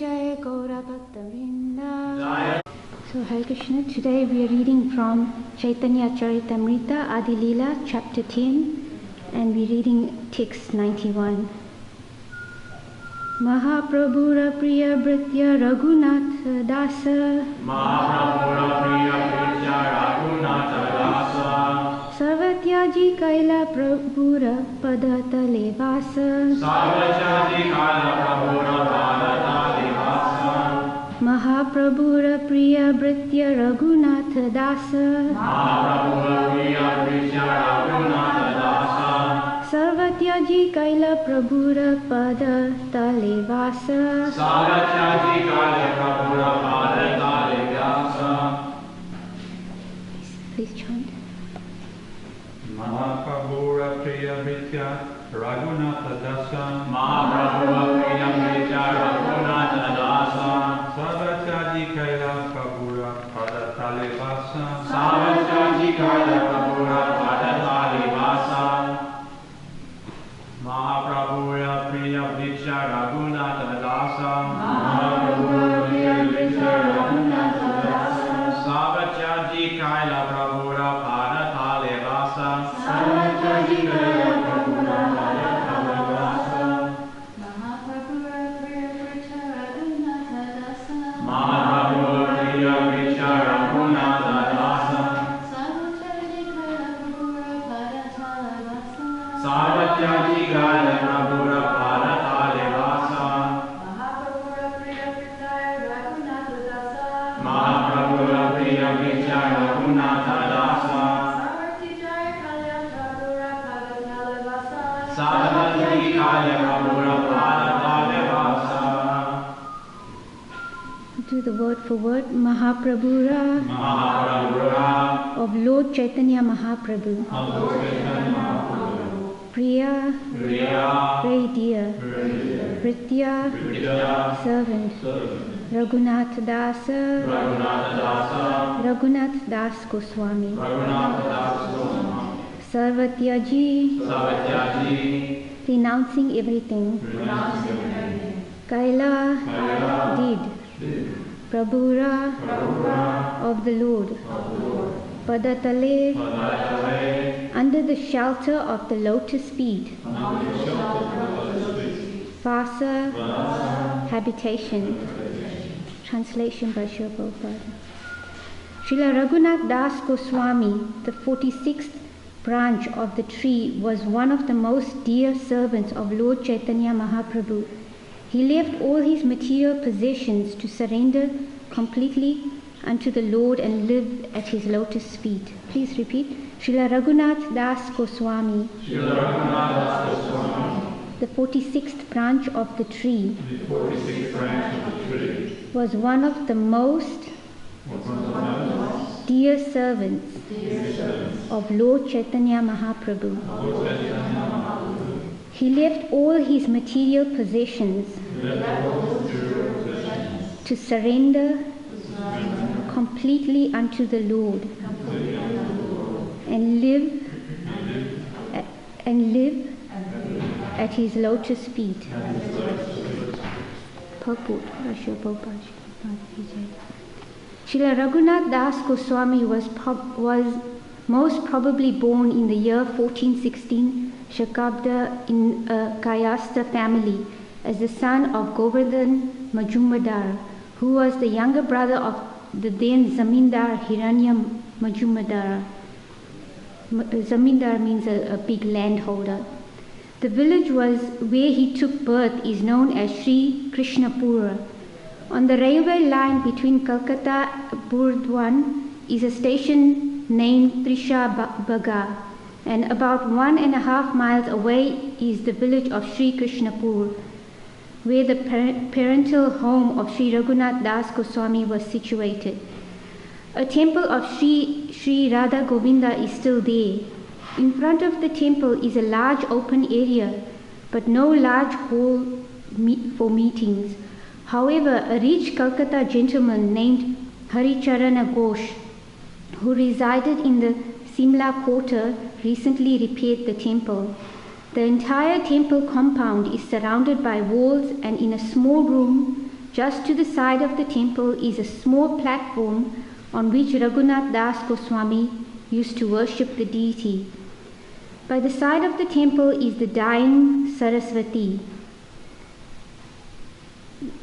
Jai Gaura Bhakta-vrinda. So Hare Krishna, today we are reading from Caitanya Caritamrita, Adi-lila, chapter 10, and we're reading text 91. Mahaprabhura Priya Bhritya Raghunath Dasa Mahaprabhura Priya Bhritya Raghunath Dasa Sarvatyaji Kaila Prabhura Padatale Vasa Sarvatyaji Kaila Prabhura Padatale Vasa Mahaprabhura Priya Bhritya Raghunath Dasa Mahaprabhura Priya Bhritya Raghunath Dasa Sarvatyaji Kaila Prabhura Padatale Vasa Sarvatyaji Kaila Prabhura Padatale Vasa. Please chant. Mahaprabhura Priya Bhritya Raghunath Dasa Mahaprabhura Priya Bhritya Raghunath Dasa Sarvatyaji Kaila Prabhura Padatale Vasa Sarvatyaji Kaila Prabhura Padatale Vasa Mahaprabhura Priya Bhritya Raghunath Dasa Mahaprabhura Priya Bhritya Raghunath Dasa Sarvatyaji Kaila Prabhura Padatale Vasa Sarvatyaji Kaila Prabhura Padatale Vasa Mahaprabhura Priya Bhritya Raghunath Dasa Sarvatyaji Kaila Prabhura Padatale Vasa Mahaprabhura Priya Bhritya Raghunath Dasa Sarvatyaji Kaila Prabhura Padatale Vasa. Do the word for word. Mahaprabhura Mahaprabhura of Lord Chaitanya Mahaprabhu. Priya, Priya very dear. Bhritya, Bhritya servant. Raghunath Dasa, Raghunath Dasa Raghunath Das Goswami. Raghunath Das Sarvatyaji, Sarvatyaji renouncing everything. Kaila, did. Prabhura, of the Lord. Padatale, Padatale under the shelter of the lotus feet. Vasa, habitation. Translation by Srila Prabhupada. Srila Raghunath Das Goswami, the 46th branch of the tree, was one of the most dear servants of Lord Chaitanya Mahaprabhu. He left all his material possessions to surrender completely unto the Lord and lived at his lotus feet. Please repeat. Srila Raghunath Das Goswami, Srila Raghunath Das Goswami, the 46th branch of the tree, the 46th branch of the tree was one of the most dear servants of Lord Chaitanya Mahaprabhu. He left all his material possessions to surrender completely unto the Lord and live at his lotus feet. Purport. Srila Raghunath Das Goswami was most probably born in the year 1416 Shakabda in a Kayastha family as the son of Govardhan Majumdar, who was the younger brother of the then Zamindar Hiranya Majumdar. Zamindar means a big landholder. The village where he took birth is known as Sri Krishnapura. On the railway line between Calcutta and Burdwan is a station named Trishabaga, and about 1.5 miles away is the village of Sri Krishnapur, where the parental home of Sri Raghunath Das Goswami was situated. A temple of Sri Radha Govinda is still there. In front of the temple is a large open area, but no large hall for meetings. However, a rich Calcutta gentleman named Haricharana Ghosh, who resided in the Simla quarter, recently repaired the temple. The entire temple compound is surrounded by walls, and in a small room just to the side of the temple is a small platform on which Raghunath Das Goswami used to worship the deity. By the side of the temple is the dying Saraswati.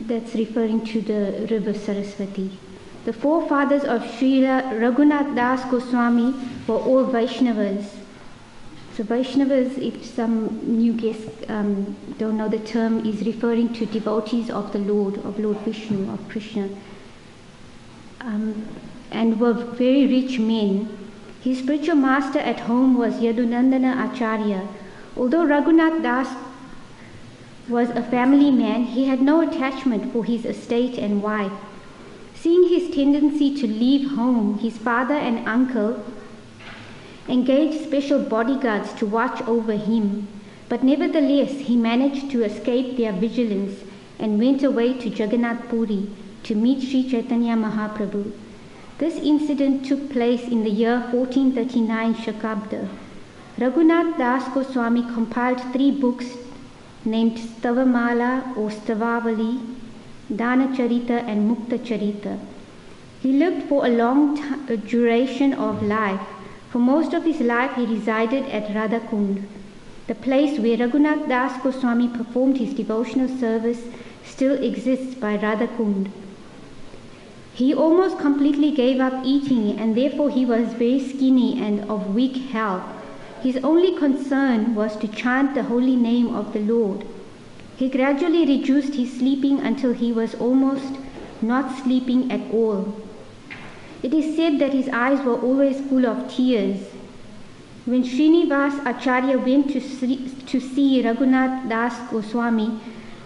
That's referring to the river Saraswati. The forefathers of Srila Raghunath Das Goswami were all Vaishnavas. So Vaishnavas, if some new guests don't know the term, is referring to devotees of the Lord, of Lord Vishnu, of Krishna, and were very rich men. His spiritual master at home was Yadunandana Acharya. Although Raghunath Das was a family man, he had no attachment for his estate and wife. Seeing his tendency to leave home, his father and uncle engaged special bodyguards to watch over him, but nevertheless he managed to escape their vigilance and went away to Jagannath Puri to meet Sri Chaitanya Mahaprabhu. This incident took place in the year 1439 Shakabda. Raghunath Das Goswami compiled 3 books named Stavamala or Stavavali, Dana Charita and Mukta Charita. He lived for a long duration of life. For most of his life he resided at Radhakund. The place where Raghunath Das Goswami performed his devotional service still exists by Radhakund. He almost completely gave up eating, and therefore he was very skinny and of weak health. His only concern was to chant the holy name of the Lord. He gradually reduced his sleeping until he was almost not sleeping at all. It is said that his eyes were always full of tears. When Srinivas Acharya went to see Raghunath Das Goswami,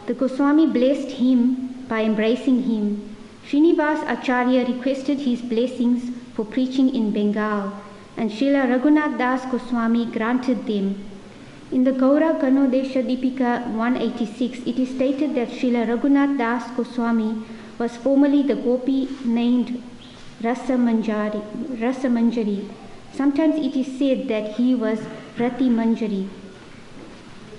the Goswami blessed him by embracing him. Srinivas Acharya requested his blessings for preaching in Bengal, and Srila Raghunath Das Goswami granted them. In the Gaura Ganodesha Dipika 186, it is stated that Srila Raghunath Das Goswami was formerly the gopi named Rasa Manjari. Sometimes it is said that he was Rati Manjari.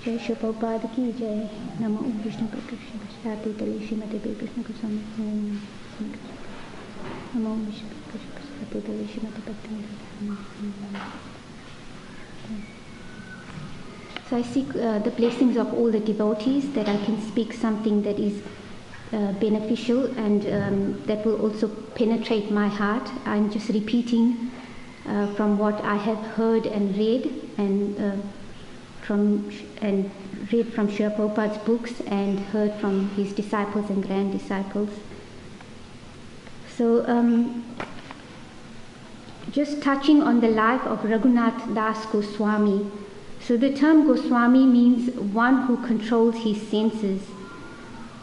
Jai Shri Prabhupada ki Jai. Namo Vishnu Krishna Prasad Tale Srimati Krishna Goswami. Namo Vishnu Krishna Prasad Tale Srimati. So I seek the blessings of all the devotees that I can speak something that is beneficial and that will also penetrate my heart. I'm just repeating from what I have heard and read, and read from Srila Prabhupada's books and heard from his disciples and grand disciples. So just touching on the life of Raghunath Das Goswami. So the term Goswami means one who controls his senses.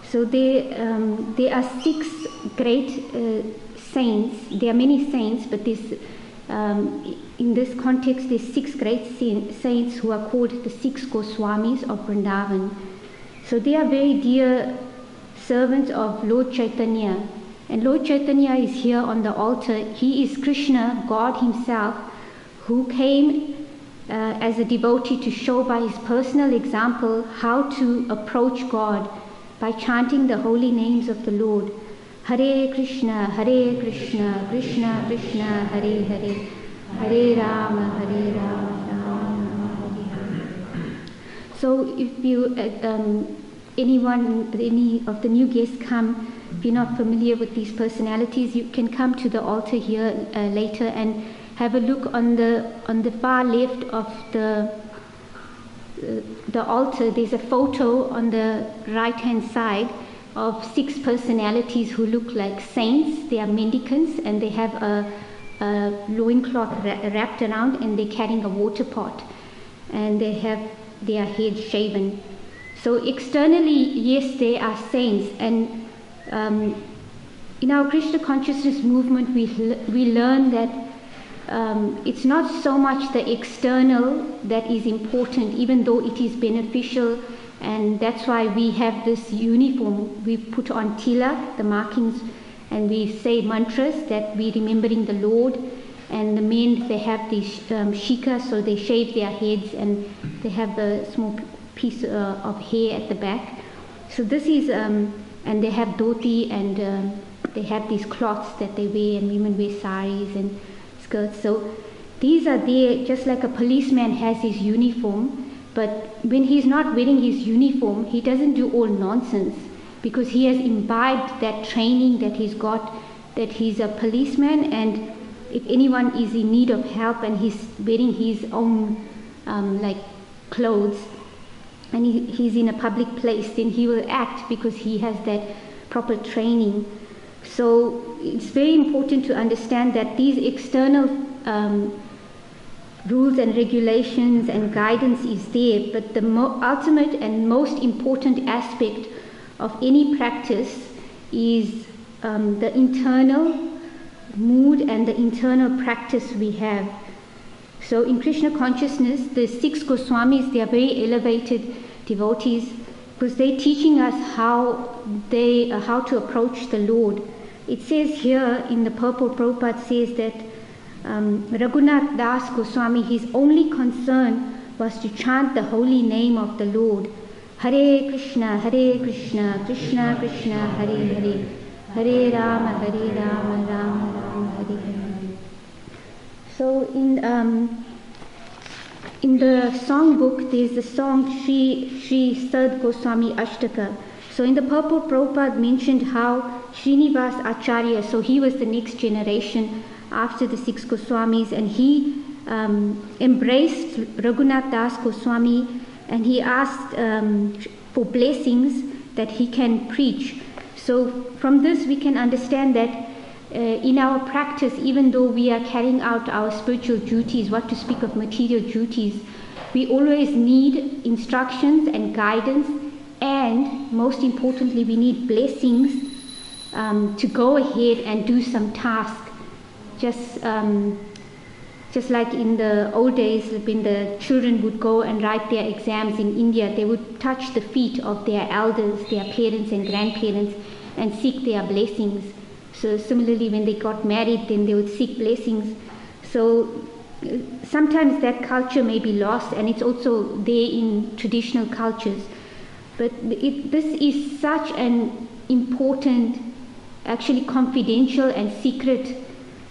So there are 6 great saints. There are many saints, but in this context there's 6 great saints who are called the 6 Goswamis of Vrindavan. So they are very dear servants of Lord Chaitanya. And Lord Chaitanya is here on the altar. He is Krishna, God himself, who came as a devotee to show by his personal example how to approach God by chanting the holy names of the Lord. Hare Krishna, Krishna Krishna, Hare Hare, Hare Rama, Rama Hare. So if you, any of the new guests come, if you're not familiar with these personalities, you can come to the altar here later and have a look on the far left of the altar. There's a photo on the right hand side of 6 personalities who look like saints. They are mendicants and they have a loincloth wrapped around, and they're carrying a water pot, and they have their heads shaven. So externally, yes, they are saints. And in our Krishna consciousness movement, we learn that it's not so much the external that is important, even though it is beneficial, and that's why we have this uniform. We put on tilak, the markings, and we say mantras that we're remembering the Lord. And the men, they have these shika, so they shave their heads, and they have the small piece of hair at the back. So this is and they have dhoti, and they have these cloths that they wear, and women wear saris and skirts. So these are there just like a policeman has his uniform, but when he's not wearing his uniform, he doesn't do all nonsense, because he has imbibed that training that he's got, that he's a policeman, and if anyone is in need of help and he's wearing his own like clothes, and he's in a public place, then he will act because he has that proper training. So it's very important to understand that these external rules and regulations and guidance is there, but the ultimate and most important aspect of any practice is the internal mood and the internal practice we have. So in Krishna consciousness, the 6 Goswamis, they are very elevated devotees, because they're teaching us how to approach the Lord. It says here in the purport, Prabhupada says that Raghunath Das Goswami, his only concern was to chant the holy name of the Lord. Hare Krishna, Krishna Krishna, Hare Hare, Hare Rama, Rama Rama, Hare Hare. So in the song book, there's the song Sri Sad Goswami Ashtaka. So in the purport, Prabhupada mentioned how Srinivas Acharya, so he was the next generation after the 6 Goswamis, and he embraced Raghunath Das Goswami, and he asked for blessings that he can preach. So from this we can understand that in our practice, even though we are carrying out our spiritual duties, what to speak of material duties, we always need instructions and guidance, and most importantly, we need blessings to go ahead and do some task. Just like in the old days, when the children would go and write their exams in India, they would touch the feet of their elders, their parents and grandparents, and seek their blessings. So similarly, when they got married, then they would seek blessings. So sometimes that culture may be lost, and it's also there in traditional cultures. But this is such an important, actually confidential and secret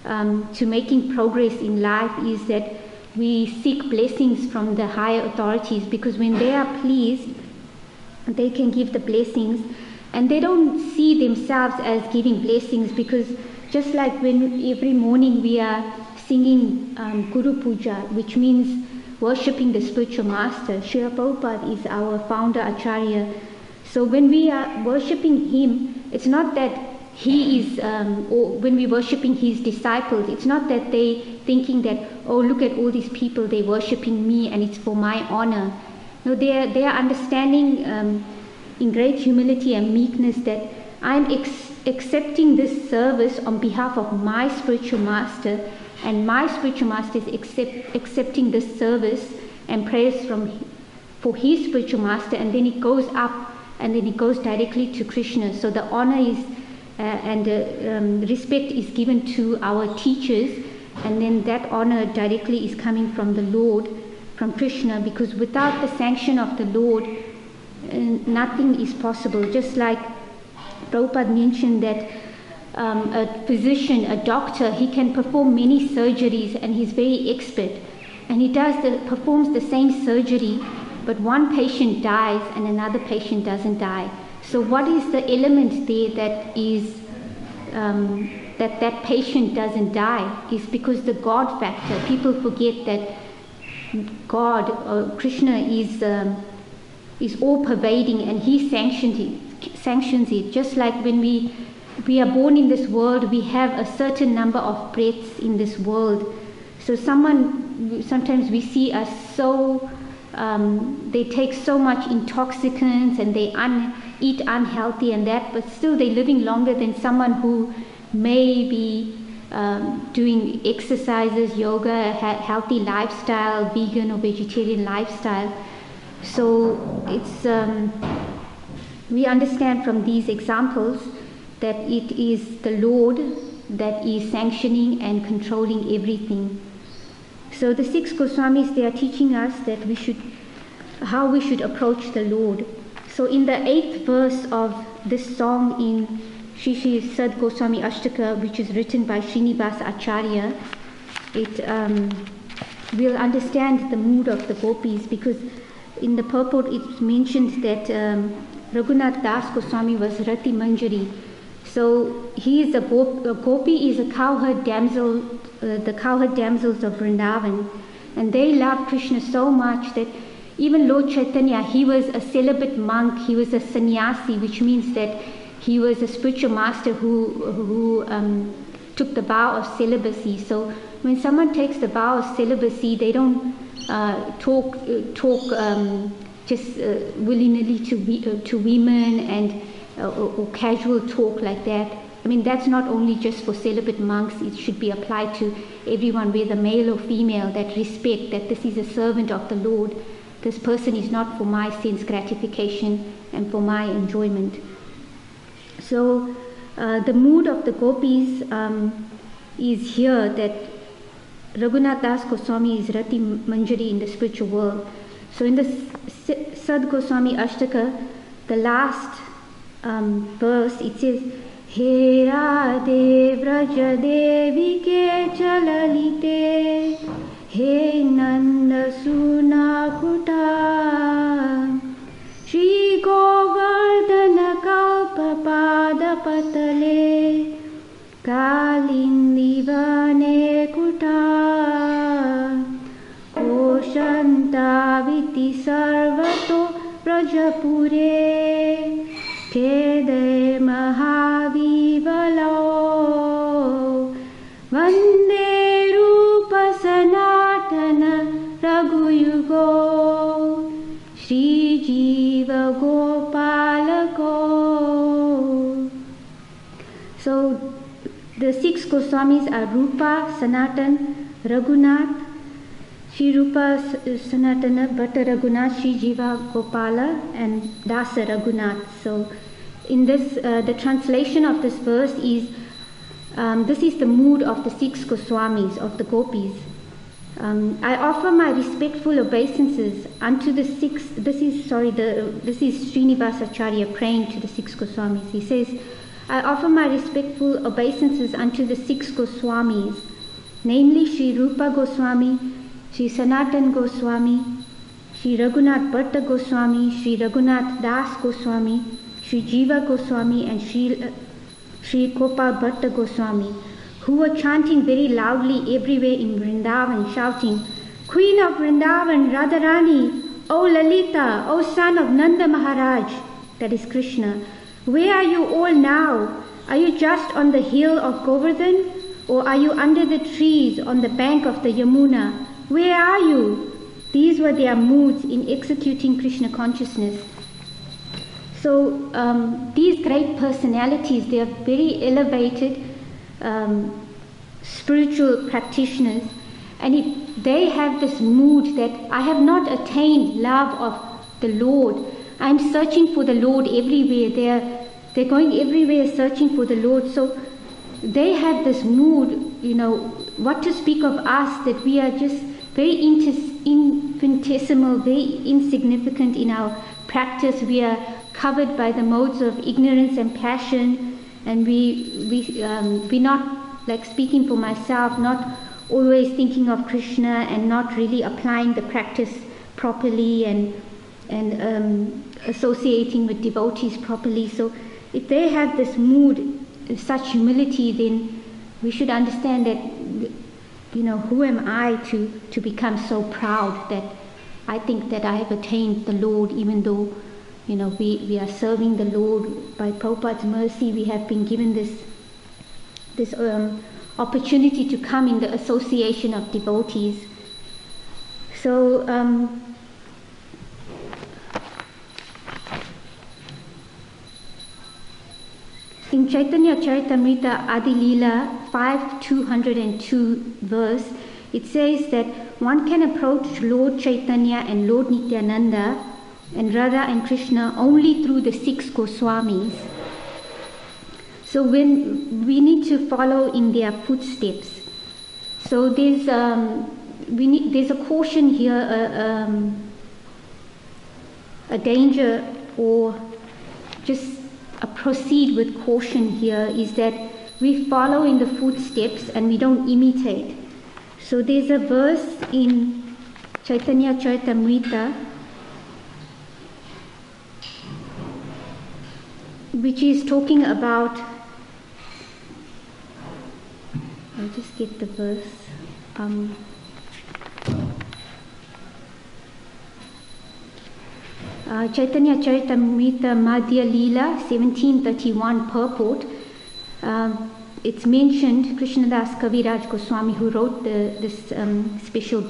to making progress in life, is that we seek blessings from the higher authorities, because when they are pleased, they can give the blessings, and they don't see themselves as giving blessings, because just like when every morning we are singing Guru Puja, which means worshipping the spiritual master. Srila Prabhupada is our founder Acharya. So when we are worshipping him, it's not that he is, or when we're worshipping his disciples, it's not that they thinking that, oh, look at all these people, they're worshipping me and it's for my honor. No, they are understanding in great humility and meekness that I'm accepting this service on behalf of my spiritual master, and my spiritual master is accepting this service and prayers for his spiritual master, and then it goes up and then it goes directly to Krishna. So the honor is and respect is given to our teachers, and then that honor directly is coming from the Lord, from Krishna, because without the sanction of the Lord, nothing is possible. Just like Prabhupada mentioned that a physician, a doctor, he can perform many surgeries and he's very expert, and he performs the same surgery, but one patient dies and another patient doesn't die. So what is the element there that is that patient doesn't die? Is because the God factor. People forget that God or Krishna is all pervading, and he sanctions it. Just like when we are born in this world, we have a certain number of breaths in this world. So sometimes we see us so they take so much intoxicants and they eat unhealthy and that, but still they're living longer than someone who may be doing exercises, yoga, healthy lifestyle, vegan or vegetarian lifestyle. So it's we understand from these examples that it is the Lord that is sanctioning and controlling everything. So the 6 Goswamis, they are teaching us that how we should approach the Lord. So in the 8th verse of this song in Sri Sri Sad Goswami Ashtaka, which is written by Srinivasa Acharya, we'll understand the mood of the gopis, because in the purport it mentions that Raghunath Das Goswami was Rati Manjari. So he is a gopi is a cowherd damsel, the cowherd damsels of Vrindavan, and they love Krishna so much that even Lord Chaitanya, he was a celibate monk, he was a sannyasi, which means that he was a spiritual master who took the vow of celibacy. So when someone takes the vow of celibacy, they don't talk just willy-nilly to women and or casual talk like that. I mean, that's not only just for celibate monks, it should be applied to everyone, whether male or female, that respect that this is a servant of the Lord. This person is not for my sense gratification and for my enjoyment. So the mood of the gopis is here that Raghunath Das Goswami is Rati Manjari in the spiritual world. So in the Sad Goswami Ashtaka, the last verse, it says, He Radhe Vraja Devi Ke Chalalite, He Nanda Suna Kuta, Shri Govardhana Kalpa Pada Patale, Kalindi Vane Kuta, Koshanta Viti Sarvato Prajapure, Kede Mahavivalo, Vande Rupa Sanatana Raghuyugo, Shri Jiva Gopalako. So the 6 Goswamis are Rupa, Sanatan, Raghunath, Shri Rupa Sanatana, Bhatta Raghunath, Shri Jiva Gopala, and Dasa Raghunath. So in this, the translation of this verse is, this is the mood of the 6 Goswamis, of the gopis. I offer my respectful obeisances unto the 6, this is Srinivasa Acharya praying to the 6 Goswamis. He says, I offer my respectful obeisances unto the 6 Goswamis, namely Shri Rupa Goswami, Shri Sanatan Goswami, Shri Raghunath Bhatta Goswami, Shri Raghunath Das Goswami, Shri Jiva Goswami, and Shri Gopal Bhatta Goswami, who were chanting very loudly everywhere in Vrindavan, shouting, Queen of Vrindavan, Radharani, O Lalita, O son of Nanda Maharaj, that is Krishna, where are you all now? Are you just on the hill of Govardhan, or are you under the trees on the bank of the Yamuna? Where are you? These were their moods in executing Krishna consciousness. So these great personalities, they are very elevated spiritual practitioners, and if they have this mood that I have not attained love of the Lord, I'm searching for the Lord everywhere, they're going everywhere searching for the Lord, so they have this mood, you know, what to speak of us, that we are just very infinitesimal, very insignificant in our practice. We are covered by the modes of ignorance and passion, and we're not, like speaking for myself, not always thinking of Krishna and not really applying the practice properly and associating with devotees properly. So if they have this mood, such humility, then we should understand that, you know, who am I to become so proud that I think that I have attained the Lord, even though, you know, we are serving the Lord. By Prabhupada's mercy, we have been given this opportunity to come in the association of devotees. So in Caitanya Caritamrita Adi-lila 5:202 verse, it says that one can approach Lord Chaitanya and Lord Nityananda and Radha and Krishna only through the 6 Goswamis. So when we need to follow in their footsteps. So there's a caution here, a danger, or just proceed with caution here is that we follow in the footsteps and we don't imitate. So there's a verse in Caitanya Caritamrita which is talking about, I'll just get the verse. Caitanya Caritamrita Adi-lila 1731 purport. It's mentioned Krishnadas Kaviraj Goswami, who wrote this special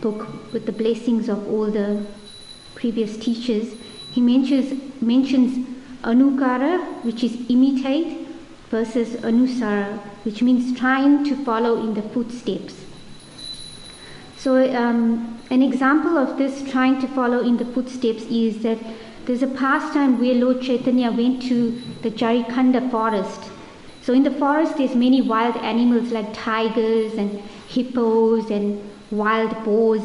book with the blessings of all the previous teachers. He mentions anukara, which is imitate, versus anusara, which means trying to follow in the footsteps. So an example of this trying to follow in the footsteps is that there's a pastime where Lord Chaitanya went to the Jarikhanda forest. So in the forest there's many wild animals like tigers and hippos and wild boars.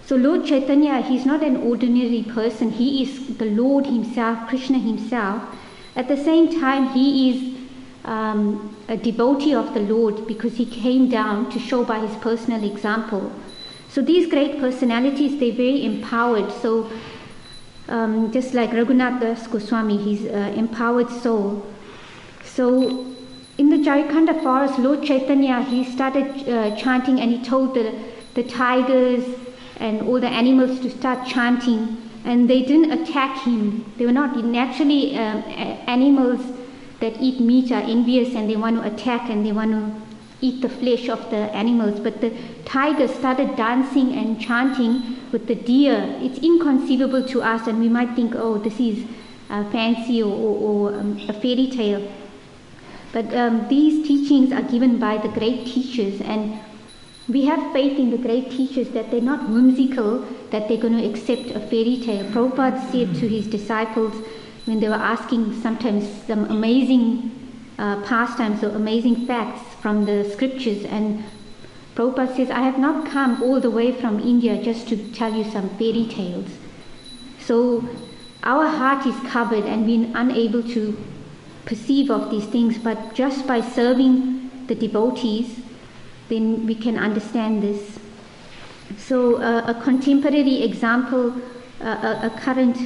So Lord Chaitanya, he's not an ordinary person. He is the Lord himself, Krishna himself. At the same time, he is a devotee of the Lord because he came down to show by his personal example. So these great personalities, they're very empowered. So just like Raghunath Das Goswami, he's an empowered soul. So in the Jarikhanda forest, Lord Chaitanya, he started chanting, and he told the tigers and all the animals to start chanting, and they didn't attack him. They were not naturally animals that eat meat are envious and they want to attack and they want to eat the flesh of the animals. But the tigers started dancing and chanting with the deer. It's inconceivable to us, and we might think, oh, this is fancy or a fairy tale. But these teachings are given by the great teachers, and we have faith in the great teachers that they're not whimsical, that they're going to accept a fairy tale. Prabhupada said to his disciples when they were asking sometimes some amazing pastimes or amazing facts from the scriptures, and Prabhupada says, I have not come all the way from India just to tell you some fairy tales. So our heart is covered and we're unable to perceive of these things, but just by serving the devotees, then we can understand this. So a contemporary example, a current,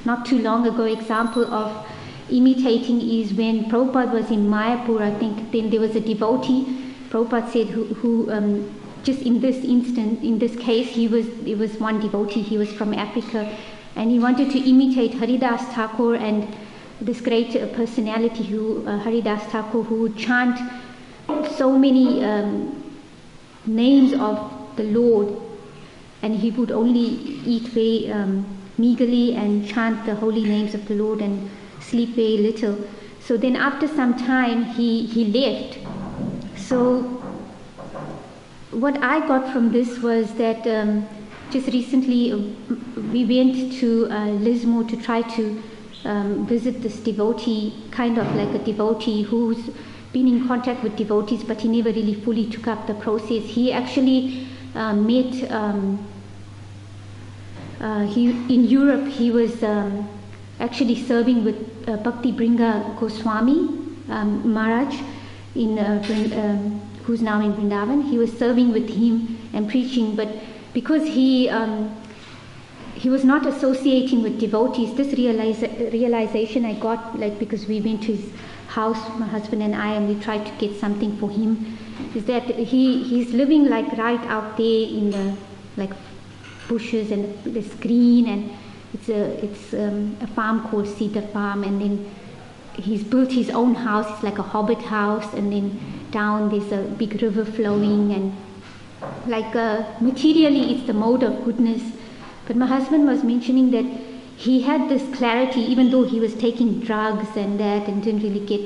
not too long ago example of imitating is when Prabhupada was in Mayapur, I think. Then there was a devotee, Prabhupada said, who just in this case, it was one devotee, he was from Africa, and he wanted to imitate Haridas Thakur and this great personality, Haridas Thakur, who would chant so many names of the Lord, and he would only eat very meagerly and chant the holy names of the Lord and sleep very little. So then after some time he left. So what I got from this was that just recently we went to Lismore to try to visit this devotee, kind of like a devotee who's been in contact with devotees, but he never really fully took up the process. He actually met, in Europe, he was actually serving with Bhakti Bringa Goswami Maharaj, who's now in Vrindavan. He was serving with him and preaching, but because he was not associating with devotees, this realization I got, like, because we went to his house, my husband and I, and we tried to get something for him, is that he's living like right out there in the like bushes, and it's green, and it's a farm called Cedar Farm, and then he's built his own house. It's like a hobbit house, and then down there's a big river flowing, and like materially it's the mode of goodness. But my husband was mentioning that he had this clarity, even though he was taking drugs and that and didn't really get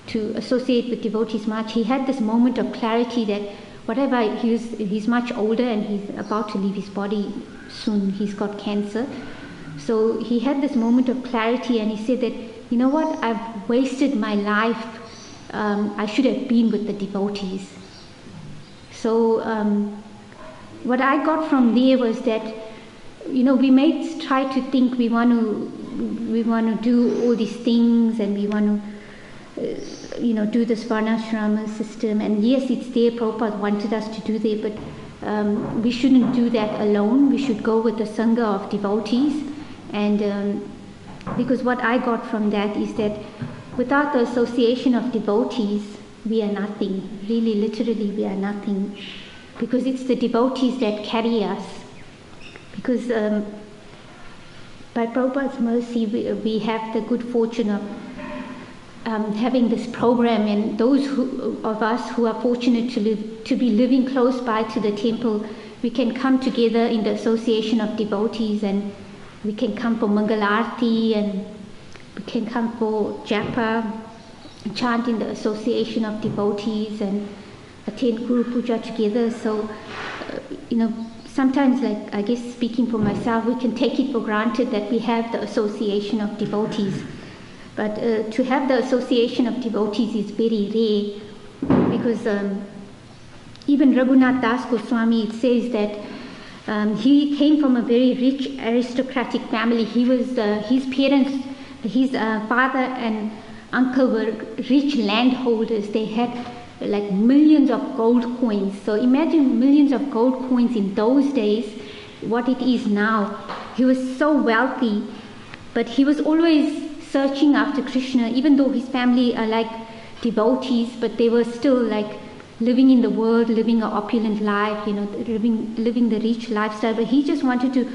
to associate with devotees much. He had this moment of clarity that whatever, he's much older and he's about to leave his body soon. He's got cancer. So he had this moment of clarity, and he said that, you know what, I've wasted my life. I should have been with the devotees. So what I got from there was that, you know, we may try to think we want to we want to do all these things, and we want to, do this varnashrama system. And yes, it's there. Prabhupada wanted us to do that, but we shouldn't do that alone. We should go with the sangha of devotees. And because what I got from that is that without the association of devotees, we are nothing. Really, literally, we are nothing. Because it's the devotees that carry us. Because by Prabhupada's mercy, we have the good fortune of having this program, and those of us who are fortunate to be living close by to the temple, we can come together in the association of devotees, and we can come for Mangalarti, and we can come for Japa, chant in the association of devotees, and attend Guru Puja together. So, sometimes, like, I guess speaking for myself, we can take it for granted that we have the association of devotees. But to have the association of devotees is very rare, because even Raghunath Das Goswami, it says that he came from a very rich aristocratic family. He was his parents, his father and uncle were rich landholders. They had like millions of gold coins. So imagine millions of gold coins in those days, what it is now. He was so wealthy, but he was always searching after Krishna, even though his family are like devotees, but they were still like living in the world, living an opulent life, living the rich lifestyle. But he just wanted to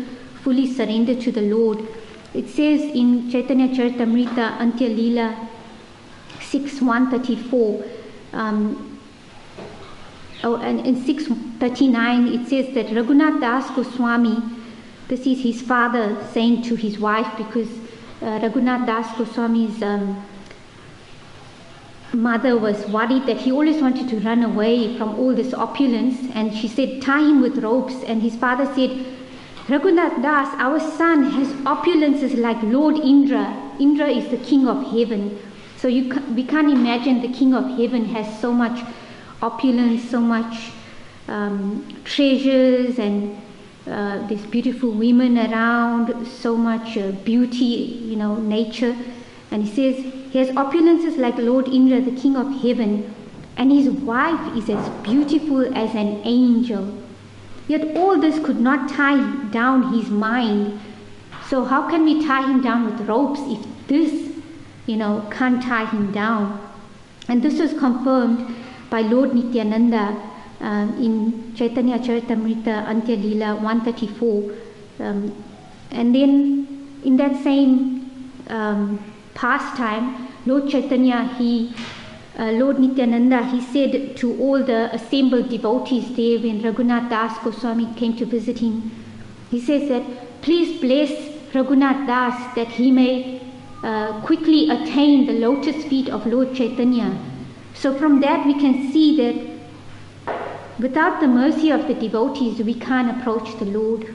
fully surrender to the Lord. It says in Caitanya Caritamrita, Adi-lila 6:134, and in 6:39 it says that Raghunath Das Goswami, this is his father saying to his wife, because Raghunath Das Goswami's mother was worried that he always wanted to run away from all this opulence, and she said, tie him with ropes. And his father said, Raghunath Das, our son has opulences like Lord Indra. Indra is the king of heaven. So we can't imagine the king of heaven has so much opulence, so much treasures, and there's beautiful women around, so much beauty, nature. And he says he has opulences like Lord Indra, the king of heaven, and his wife is as beautiful as an angel. Yet all this could not tie down his mind. So how can we tie him down with ropes if this, can't tie him down? And this was confirmed by Lord Nityananda in Caitanya Caritamrita, Adi-lila 134. And then in that same pastime, Lord Chaitanya, Lord Nityananda, he said to all the assembled devotees there when Raghunath Das Goswami came to visit him, he says that please bless Raghunath Das that he may quickly attain the lotus feet of Lord Chaitanya. So from that we can see that without the mercy of the devotees we can't approach the Lord.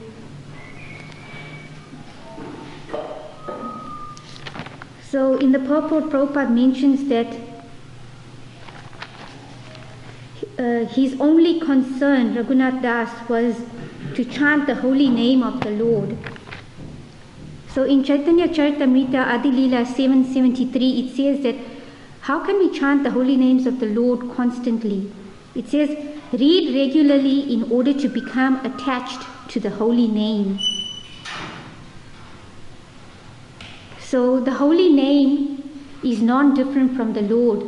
So in the purport, Prabhupada mentions that his only concern, Raghunath Das, was to chant the holy name of the Lord. So in Caitanya Caritamrita, Adi-lila 773, it says that how can we chant the holy names of the Lord constantly? It says, read regularly in order to become attached to the holy name. So the holy name is non-different from the Lord.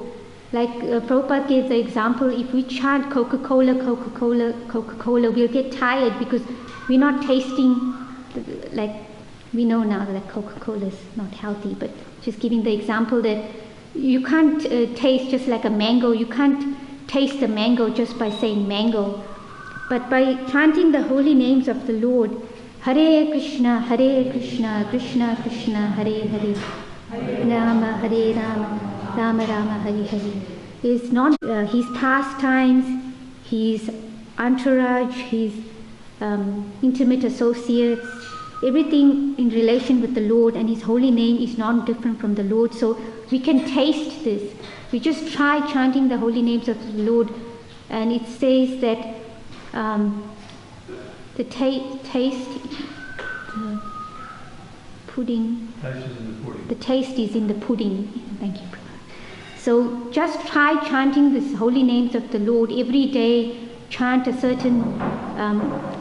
Like Prabhupada gave the example, if we chant Coca-Cola, Coca-Cola, Coca-Cola, we'll get tired because we're not tasting, like we know now that Coca-Cola is not healthy, but just giving the example that you can't taste just like a mango. You can't taste a mango just by saying mango. But by chanting the holy names of the Lord, Hare Krishna, Krishna Krishna, Hare Hare, Rama Hare Rama, Rama Rama Hare Hare. It's not his pastimes, his entourage, his intimate associates, everything in relation with the Lord and his holy name is not different from the Lord. So we can taste this. We just try chanting the holy names of the Lord, and it says that the taste, pudding. Taste is in the pudding. The taste is in the pudding. Thank you. So just try chanting the holy names of the Lord every day. Chant a certain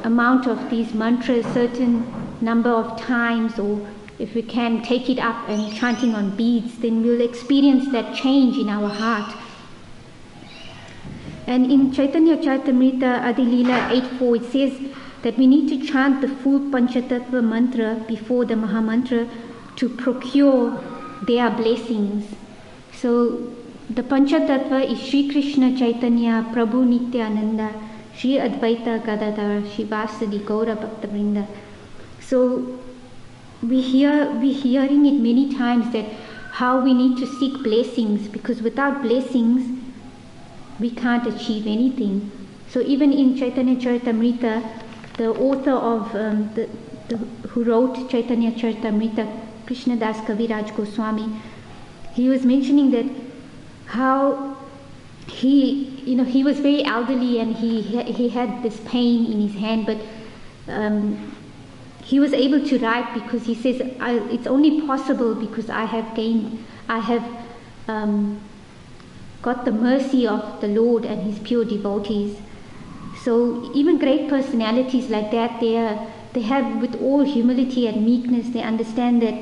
amount of these mantras, certain number of times, or if we can take it up and chanting on beads, then we'll experience that change in our heart. And in Caitanya Caritamrita Adi-lila 8.4, it says that we need to chant the full Panchatattva mantra before the Maha Mantra to procure their blessings. So the Panchatattva is Sri Krishna Chaitanya, Prabhu Nityananda, Sri Advaita Gadadhar, Sri Vasadi Gaura Bhaktavrinda. So we're hearing it many times that how we need to seek blessings, because without blessings we can't achieve anything. So even in Caitanya Caritamrita, the author of who wrote Caitanya Caritamrita, Krishnadas Kaviraj Goswami, he was mentioning that how he was very elderly and he had this pain in his hand, but he was able to write because he says it's only possible because I have got the mercy of the Lord and His pure devotees. So even great personalities like that, they have, with all humility and meekness, they understand that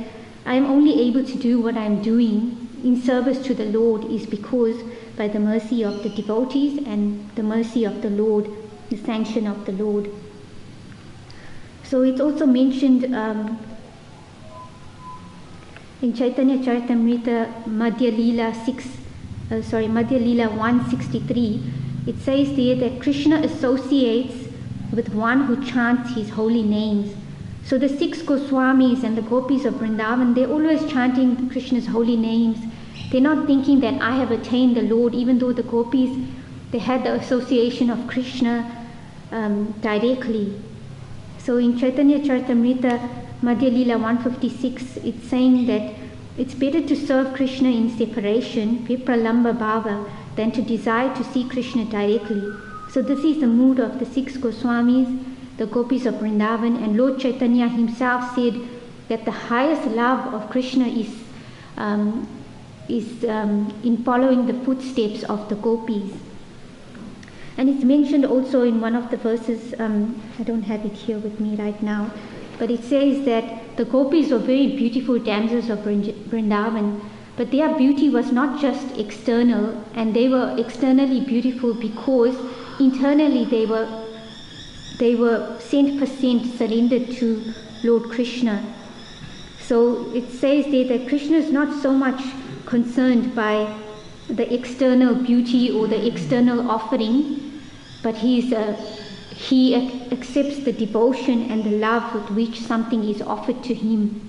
I am only able to do what I am doing in service to the Lord is because by the mercy of the devotees and the mercy of the Lord, the sanction of the Lord. So it's also mentioned in Caitanya Caritamrita Madhya-lila 163, it says there that Krishna associates with one who chants his holy names. So the 6 Goswamis and the gopis of Vrindavan, they're always chanting Krishna's holy names. They're not thinking that I have attained the Lord, even though the gopis, they had the association of Krishna directly. So in Caitanya Caritamrita Madhya-lila 156, it's saying that it's better to serve Krishna in separation, vipralamba bhava, than to desire to see Krishna directly. So this is the mood of the 6 Goswamis, the gopis of Vrindavan, and Lord Chaitanya himself said that the highest love of Krishna is in following the footsteps of the gopis. And it's mentioned also in one of the verses, I don't have it here with me right now, but it says that the gopis were very beautiful damsels of Vrindavan, but their beauty was not just external, and they were externally beautiful because internally they were 100% surrendered to Lord Krishna. So it says there that Krishna is not so much concerned by the external beauty or the external offering, but he accepts the devotion and the love with which something is offered to him.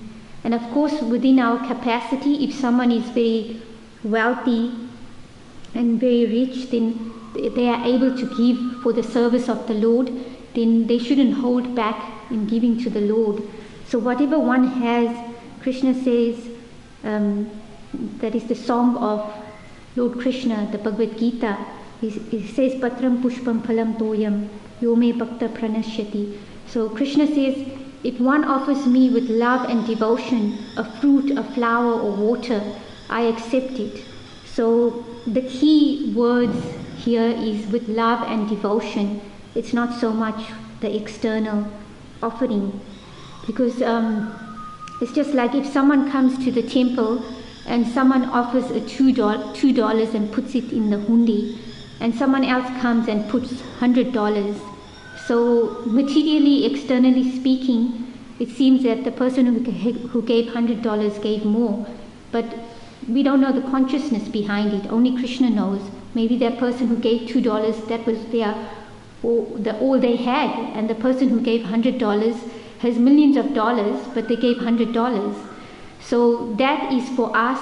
And of course, within our capacity, if someone is very wealthy and very rich, then they are able to give for the service of the Lord, then they shouldn't hold back in giving to the Lord. So whatever one has, Krishna says, that is the song of Lord Krishna, the Bhagavad Gita. He says, Patram Pushpam Phalam Toyam Yome Bhakta Pranashyati. So Krishna says, if one offers me with love and devotion a fruit, a flower or water, I accept it. So the key words here is with love and devotion. It's not so much the external offering. Because it's just like if someone comes to the temple and someone offers a $2 and puts it in the hundi, and someone else comes and puts $100. So materially, externally speaking, it seems that the person who gave $100 gave more. But we don't know the consciousness behind it. Only Krishna knows. Maybe that person who gave $2, that was all they had. And the person who gave $100 has millions of dollars, but they gave $100. So that is for us,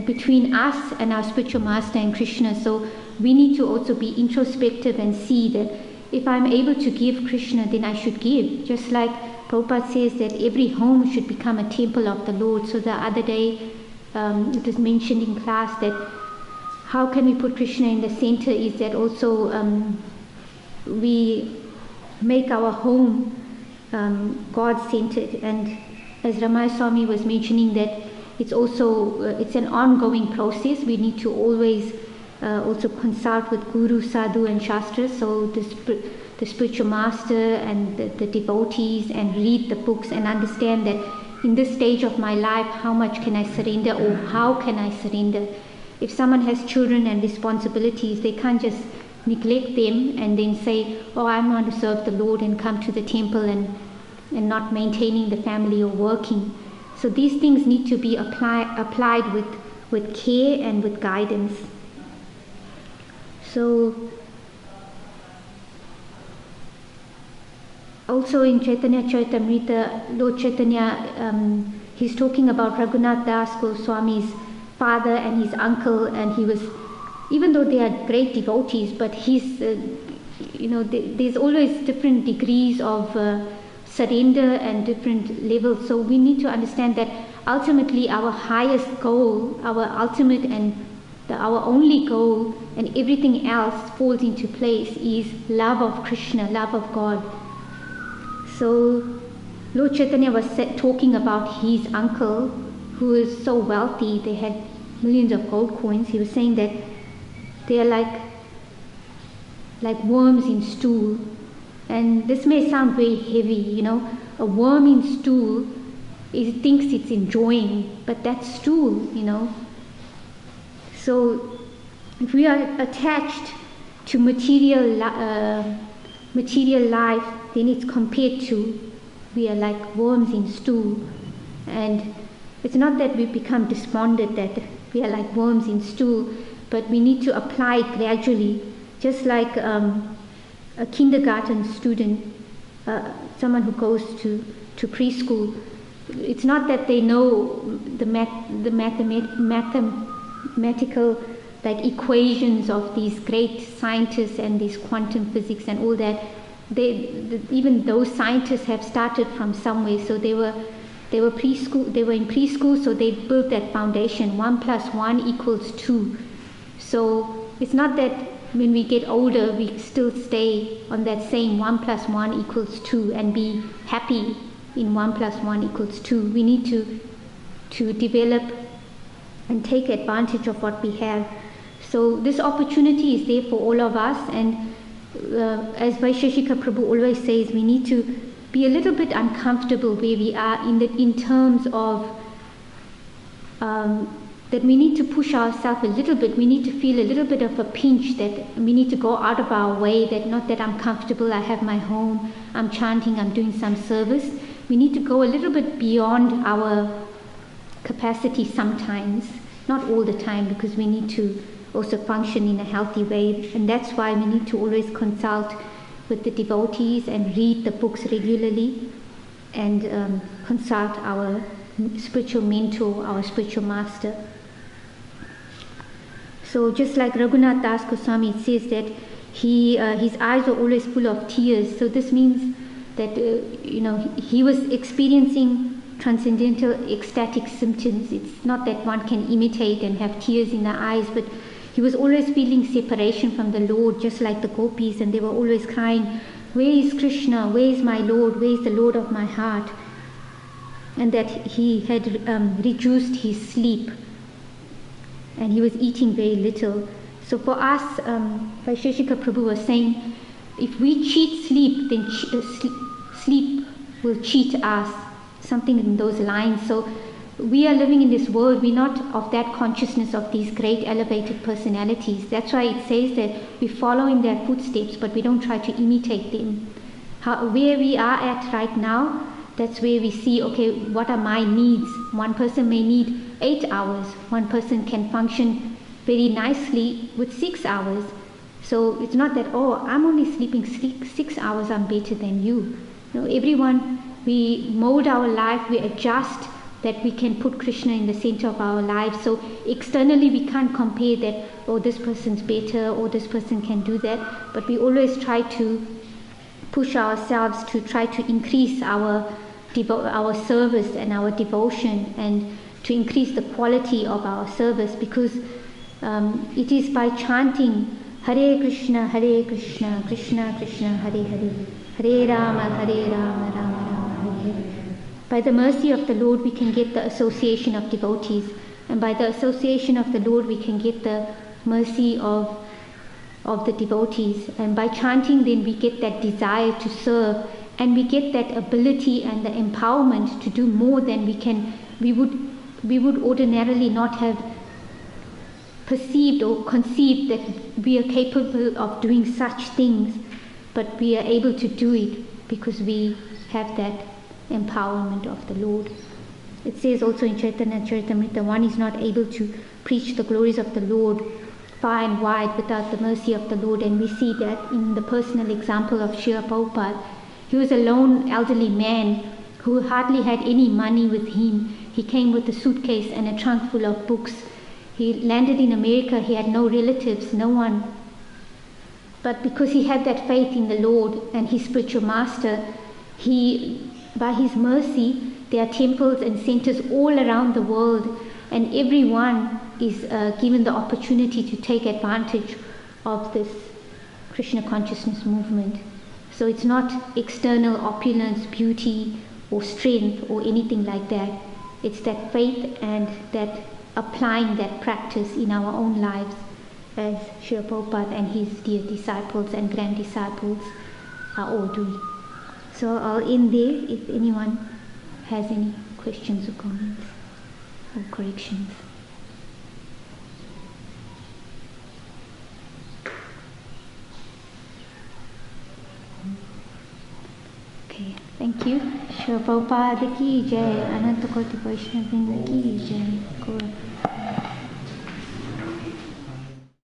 between us and our spiritual master and Krishna. So we need to also be introspective and see that if I'm able to give Krishna, then I should give. Just like Prabhupada says that every home should become a temple of the Lord. So the other day it was mentioned in class that how can we put Krishna in the center is that also we make our home God-centered. And as Ramaya Swami was mentioning, that it's also it's an ongoing process. We need to always also consult with Guru, Sadhu and Shastra, so the spiritual master and the devotees, and read the books and understand that in this stage of my life, how much can I surrender, or how can I surrender? If someone has children and responsibilities, they can't just neglect them and then say, oh, I'm going to serve the Lord, and come to the temple and not maintaining the family or working. So these things need to be applied with care and with guidance. So also in Caitanya Caritamrita, Lord Chaitanya, he's talking about Raghunath Das Goswami's father and his uncle, and he was, even though they are great devotees, but he's, there's always different degrees of surrender and different levels. So we need to understand that ultimately our highest goal, our ultimate and our only goal, and everything else falls into place, is love of Krishna, love of God. So Lord Chaitanya was talking about his uncle, who is so wealthy, they had millions of gold coins. He was saying that they are like worms in stool. And this may sound very heavy, a worm in stool, it thinks it's enjoying, but that's stool, So if we are attached to material life, then it's compared to, we are like worms in stool. And it's not that we become despondent that we are like worms in stool, but we need to apply it gradually, just like a kindergarten student, someone who goes to preschool. It's not that they know the mathematical like equations of these great scientists and these quantum physics and all that. Even those scientists have started from somewhere. So they were in preschool, so they built that foundation. 1 + 1 = 2. So it's not that when we get older we still stay on that same 1 + 1 = 2 and be happy in 1 + 1 = 2. We need to develop and take advantage of what we have. So this opportunity is there for all of us, and as Vaisheshika Prabhu always says, we need to be a little bit uncomfortable where we are in terms of that we need to push ourselves a little bit. We need to feel a little bit of a pinch, that we need to go out of our way, that not that I'm comfortable, I have my home, I'm chanting, I'm doing some service. We need to go a little bit beyond our capacity sometimes, not all the time, because we need to also function in a healthy way. And that's why we need to always consult with the devotees and read the books regularly, and consult our spiritual mentor, our spiritual master. So just like Raghunath Das Goswami, it says that his eyes were always full of tears. So this means that he was experiencing transcendental ecstatic symptoms. It's not that one can imitate and have tears in the eyes, but he was always feeling separation from the Lord, just like the gopis, and they were always crying, where is Krishna, where is my Lord, where is the Lord of my heart? And that he had reduced his sleep, and he was eating very little. So for us, Vaisheshika Prabhu was saying, if we cheat sleep, then sleep will cheat us, something in those lines. So we are living in this world, we're not of that consciousness of these great elevated personalities. That's why it says that we follow in their footsteps, but we don't try to imitate them. Where we are at right now, that's where we see, okay, what are my needs? One person may need 8 hours. One person can function very nicely with 6 hours. So it's not that, oh, I'm only sleeping 6 hours, I'm better than you. Everyone, we mold our life, we adjust, that we can put Krishna in the center of our lives. So externally we can't compare that, oh, this person's better, or this person can do that. But we always try to push ourselves to try to increase our service and our devotion, and to increase the quality of our service, because it is by chanting Hare Krishna, Krishna Krishna, Hare Hare, Hare Rama, Rama Rama. By the mercy of the Lord, we can get the association of devotees. And by the association of the Lord, we can get the mercy of the devotees. And by chanting, then we get that desire to serve. And we get that ability and the empowerment to do more than we would ordinarily not have perceived or conceived that we are capable of doing such things, but we are able to do it because we have that empowerment of the Lord. It says also in Caitanya Caritamrita, one is not able to preach the glories of the Lord far and wide without the mercy of the Lord, and we see that in the personal example of Srila Prabhupada. He was a lone elderly man who hardly had any money with him. He came with a suitcase and a trunk full of books. He landed in America. He had no relatives, no one. But because he had that faith in the Lord and his spiritual master, by his mercy, there are temples and centers all around the world, and everyone is given the opportunity to take advantage of this Krishna consciousness movement. So it's not external opulence, beauty, or strength, or anything like that. It's that faith and that applying that practice in our own lives, as Srila Prabhupada and his dear disciples and grand disciples are all doing. So I'll end there if anyone has any questions or comments or corrections. Okay, thank you. Srila Prabhupada ki jai, Ananta Koti Vaishnava ki jai.